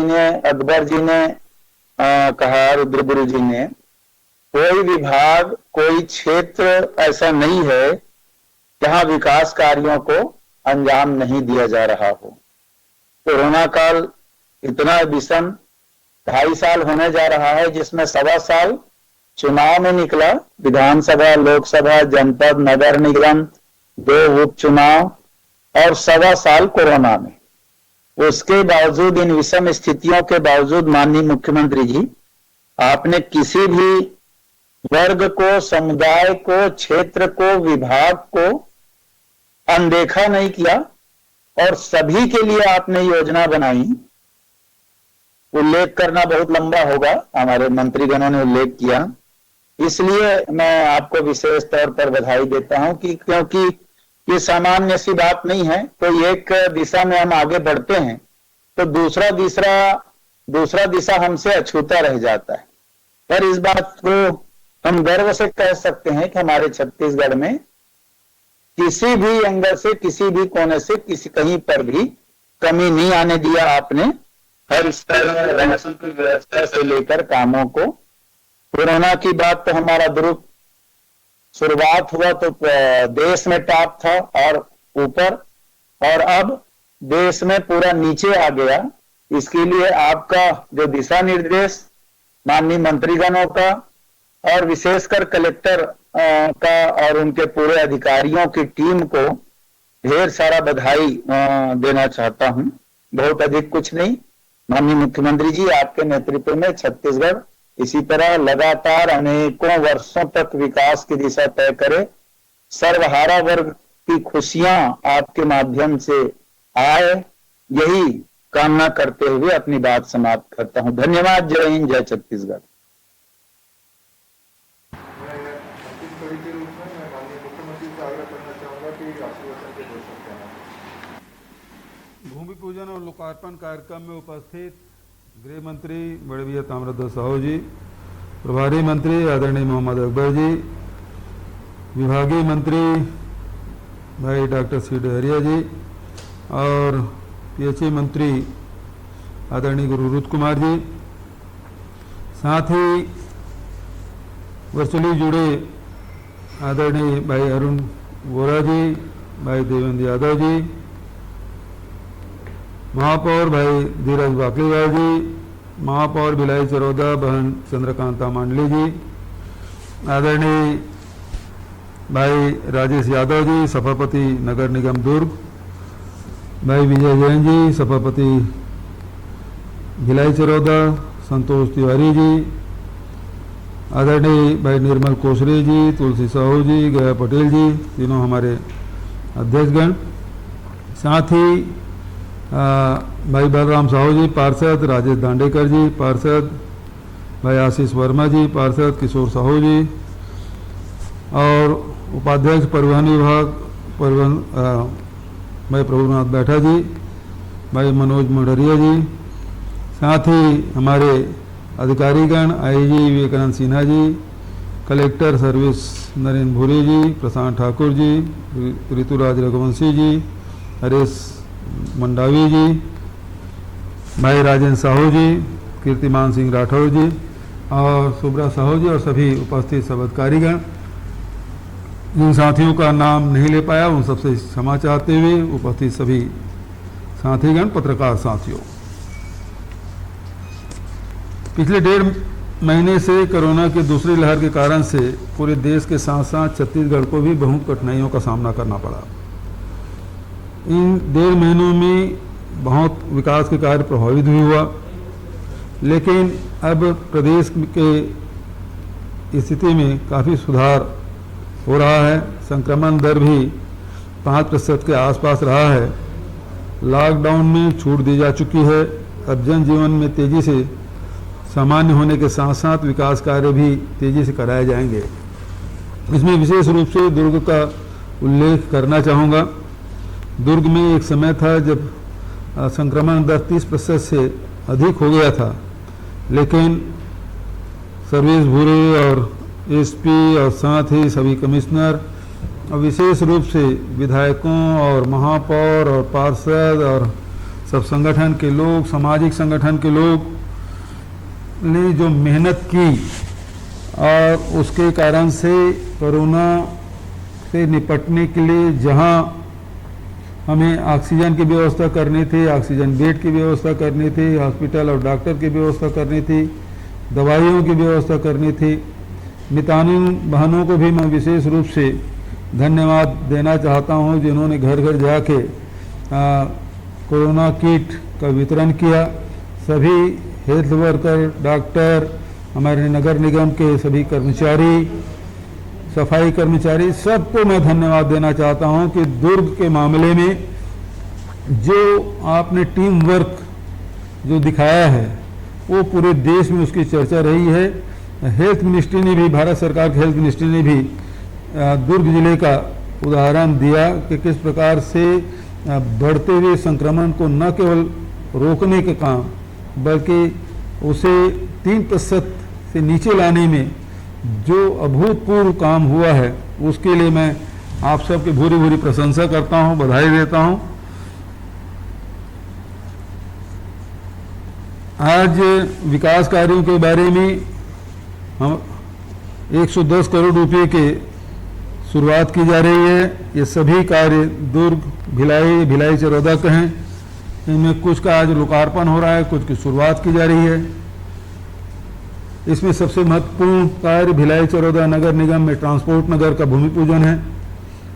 ने, अकबर जी ने कहा, रुद्र गुरु जी ने, कोई विभाग, कोई क्षेत्र ऐसा नहीं है जहां विकास कार्यों को अंजाम नहीं दिया जा रहा हो। कोरोना काल इतना विषम 2.5 साल होने जा रहा है, जिसमें 1.25 साल चुनाव में निकला, विधानसभा, लोकसभा, जनपद, नगर निगम, 2 उपचुनाव और 1.25 साल कोरोना में। उसके बावजूद, इन विषम स्थितियों के बावजूद माननीय मुख्यमंत्री जी, आपने किसी भी वर्ग को, समुदाय को, क्षेत्र को, विभाग को अनदेखा नहीं किया और सभी के लिए आपने योजना बनाई। उल्लेख करना बहुत लंबा होगा, हमारे मंत्रीगणों ने उल्लेख किया, इसलिए मैं आपको विशेष तौर पर बधाई देता हूं कि क्योंकि ये सामान्य सी बात नहीं है। तो एक दिशा में हम आगे बढ़ते हैं तो दूसरा दिशा हमसे अछूता रह जाता है। पर इस बात को हम गर्व से कह सकते हैं कि हमारे छत्तीसगढ़ में किसी भी एंगल से, किसी भी कोने से, कहीं पर भी कमी नहीं आने दिया आपने। हर स्तर में राशन की व्यवस्था से लेकर कामों को। कोरोना की बात तो हमारा दुरुप शुरुआत हुआ तो देश में टॉप था और ऊपर, और अब देश में पूरा नीचे आ गया। इसके लिए आपका जो दिशा निर्देश माननीय मंत्रीगणों का और विशेषकर कलेक्टर का और उनके पूरे अधिकारियों की टीम को ढेर सारा बधाई देना चाहता हूं। बहुत अधिक कुछ नहीं। माननीय मुख्यमंत्री जी, आपके नेतृत्व में छत्तीसगढ़ इसी तरह लगातार अनेकों वर्षों तक विकास की दिशा तय करे। सर्वहारा वर्ग की खुशियां आपके माध्यम से आए, यही कामना करते हुए अपनी बात समाप्त करता हूं। धन्यवाद। जय हिंद, जय छत्तीसगढ़। भूमि पूजन और लोकार्पण कार्यक्रम में उपस्थित गृह मंत्री बड़े भैया ताम्रध्वज साहू जी, प्रभारी मंत्री आदरणीय मोहम्मद अकबर जी, विभागीय मंत्री भाई डॉक्टर सी डहरिया जी और पीएचई मंत्री आदरणीय गुरु रुद्र कुमार जी, साथ ही वर्चुअली जुड़े आदरणीय भाई अरुण वोरा जी, भाई देवेंद्र यादव जी, महापौर भाई धीरज बाकलीवाल जी, महापौर भिलाई चरौदा बहन चंद्रकांता मांडली जी, आदरणीय भाई राजेश यादव जी, सभापति नगर निगम दुर्ग, भाई विजय जैन जी, सभापति भिलाई चरौदा, संतोष तिवारी जी, आदरणीय भाई निर्मल कोसरे जी, तुलसी साहू जी, गया पटेल जी, तीनों हमारे अध्यक्षगण, साथ ही भाई बलराम साहू जी पार्षद, राजेश दांडेकर जी पार्षद, भाई आशीष वर्मा जी पार्षद, किशोर साहू जी और उपाध्यक्ष परिवहन विभाग भाई प्रभुनाथ बैठा जी, भाई मनोज मडरिया जी, साथ ही हमारे अधिकारीगण IG Vivekananda Sinha ji, collector service Narendra भूरी जी, प्रशांत ठाकुर जी, ऋतुराज रघुवंशी जी, हरीश मंडावी जी, भाई राजेंद्र साहू जी, कीर्तिमान सिंह राठौर जी और सुब्रा साहू जी और सभी उपस्थित सब अधिकारीगण। जिन साथियों का नाम नहीं ले पाया उन सबसे क्षमा चाहते हुए उपस्थित सभी साथीगण, पत्रकार साथियों, पिछले 1.5 महीने से कोरोना की दूसरी लहर के कारण से पूरे देश के साथ साथ छत्तीसगढ़ को भी बहुत कठिनाइयों का सामना करना पड़ा। इन 1.5 महीनों में बहुत विकास के कार्य प्रभावित भी हुआ, लेकिन अब प्रदेश के स्थिति में काफ़ी सुधार हो रहा है। संक्रमण दर भी 5% के आसपास रहा है। लॉकडाउन में छूट दी जा चुकी है। अब जनजीवन में तेज़ी से सामान्य होने के साथ साथ विकास कार्य भी तेज़ी से कराए जाएंगे। इसमें विशेष रूप से दुर्ग का उल्लेख करना चाहूँगा। दुर्ग में एक समय था जब संक्रमण दर 30% से अधिक हो गया था, लेकिन सर्विस ब्यूरो और एसपी और साथ ही सभी कमिश्नर और विशेष रूप से विधायकों और महापौर और पार्षद और सब संगठन के लोग, सामाजिक संगठन के लोग ने जो मेहनत की और उसके कारण से कोरोना से निपटने के लिए जहां हमें ऑक्सीजन की व्यवस्था करनी थी, ऑक्सीजन बेड की व्यवस्था करनी थी, हॉस्पिटल और डॉक्टर की व्यवस्था करनी थी, दवाइयों की व्यवस्था करनी थी। मितानिन बहनों को भी मैं विशेष रूप से धन्यवाद देना चाहता हूं, जिन्होंने घर घर जाके कोरोना किट का वितरण किया। सभी हेल्थ वर्कर, डॉक्टर, हमारे नगर निगम के सभी कर्मचारी, सफाई कर्मचारी, सबको मैं धन्यवाद देना चाहता हूं कि दुर्ग के मामले में जो आपने टीम वर्क जो दिखाया है वो पूरे देश में उसकी चर्चा रही है। हेल्थ मिनिस्ट्री ने भी, भारत सरकार की हेल्थ मिनिस्ट्री ने भी दुर्ग जिले का उदाहरण दिया कि किस प्रकार से बढ़ते हुए संक्रमण को न केवल रोकने के काम बल्कि उसे 3% से नीचे लाने में जो अभूतपूर्व काम हुआ है, उसके लिए मैं आप सबकी भूरी भूरी प्रशंसा करता हूं, बधाई देता हूं। आज विकास कार्यों के बारे में हम 110 करोड़ रुपए के शुरुआत की जा रही है। ये सभी कार्य दुर्ग, भिलाई चरौदा के हैं। इनमें कुछ का आज लोकार्पण हो रहा है, कुछ की शुरुआत की जा रही है। इसमें सबसे महत्वपूर्ण कार्य भिलाई चरौदा नगर निगम में ट्रांसपोर्ट नगर का भूमि पूजन है।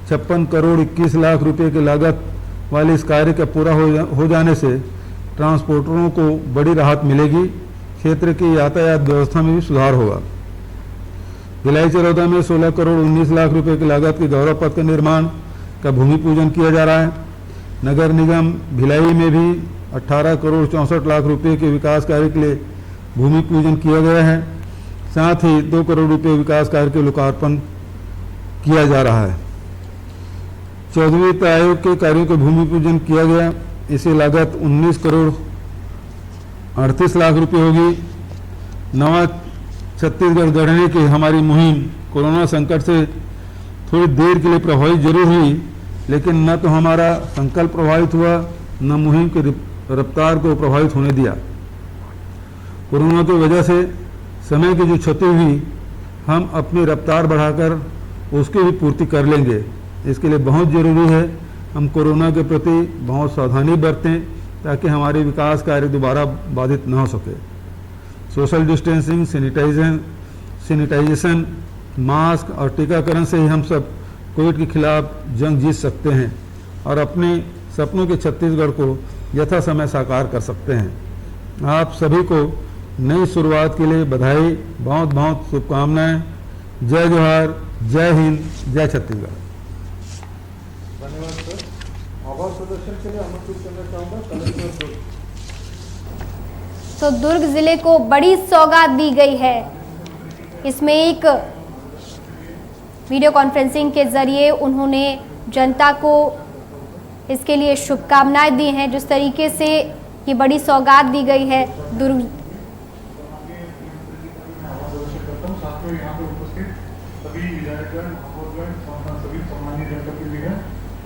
56 करोड़ 21 लाख रुपए की लागत वाले इस कार्य का पूरा हो जाने से ट्रांसपोर्टरों को बड़ी राहत मिलेगी। क्षेत्र की यातायात व्यवस्था में भी सुधार होगा। भिलाई चरौदा में 16 करोड़ 19 लाख रुपए की लागत के गौरव पथ के निर्माण का भूमि पूजन किया जा रहा है। नगर निगम भिलाई में भी 18 करोड़ 64 लाख रुपए के विकास कार्य के लिए भूमि पूजन किया गया है। साथ ही 2 करोड़ रुपए विकास कार्य के लोकार्पण किया जा रहा है। 14वें वित्त आयोग के कार्यों के भूमि पूजन किया गया। इसे लागत 19 करोड़ 38 लाख रुपए होगी। नवा छत्तीसगढ़ गढ़ने की हमारी मुहिम कोरोना संकट से थोड़ी देर के लिए प्रभावित जरूर हुई, लेकिन न तो हमारा संकल्प प्रभावित हुआ, न मुहिम की रफ्तार को प्रभावित होने दिया। कोरोना की वजह से समय की जो क्षति हुई, हम अपनी रफ्तार बढ़ाकर उसकी भी पूर्ति कर लेंगे। इसके लिए बहुत ज़रूरी है हम कोरोना के प्रति बहुत सावधानी बरतें ताकि हमारे विकास कार्य दोबारा बाधित न हो सके। सोशल डिस्टेंसिंग, सैनिटाइजेशन, मास्क और टीकाकरण से ही हम सब कोविड के खिलाफ जंग जीत सकते हैं और अपने सपनों के छत्तीसगढ़ को यथा समय साकार कर सकते हैं। आप सभी को नई शुरुआत के लिए बधाई, बहुत बहुत शुभकामनाएं। जय जोहार, जय हिंद, जय छत्तीसगढ़। धन्यवाद सर। आभार प्रदर्शन के लिए आमंत्रित करना चाहूँगा कलेक्टर दुर्ग। तो दुर्ग जिले को बड़ी सौगात दी गई है। इसमें एक वीडियो कॉन्फ्रेंसिंग के जरिए उन्होंने जनता को इसके लिए शुभकामनाएं दी हैं। जिस तरीके से ये बड़ी सौगात दी गई है दुर्ग। यहाँ पे उपस्थित सभी विधायकगण, महापौरगण, सभी सम्मानित जनप्रतिनिधिगण,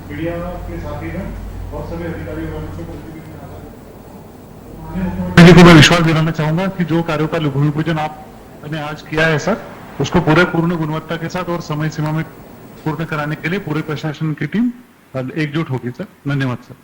मीडिया के साथीगण और सभी अधिकारी मुख्यमंत्री को मैं विश्वास दिलाना चाहूंगा कि जो कार्यों का भूमि पूजन आपने आज किया है सर, उसको पूर्ण गुणवत्ता के साथ और समय सीमा में पूर्ण कराने के लिए पूरे प्रशासन की टीम एकजुट होगी सर। धन्यवाद सर।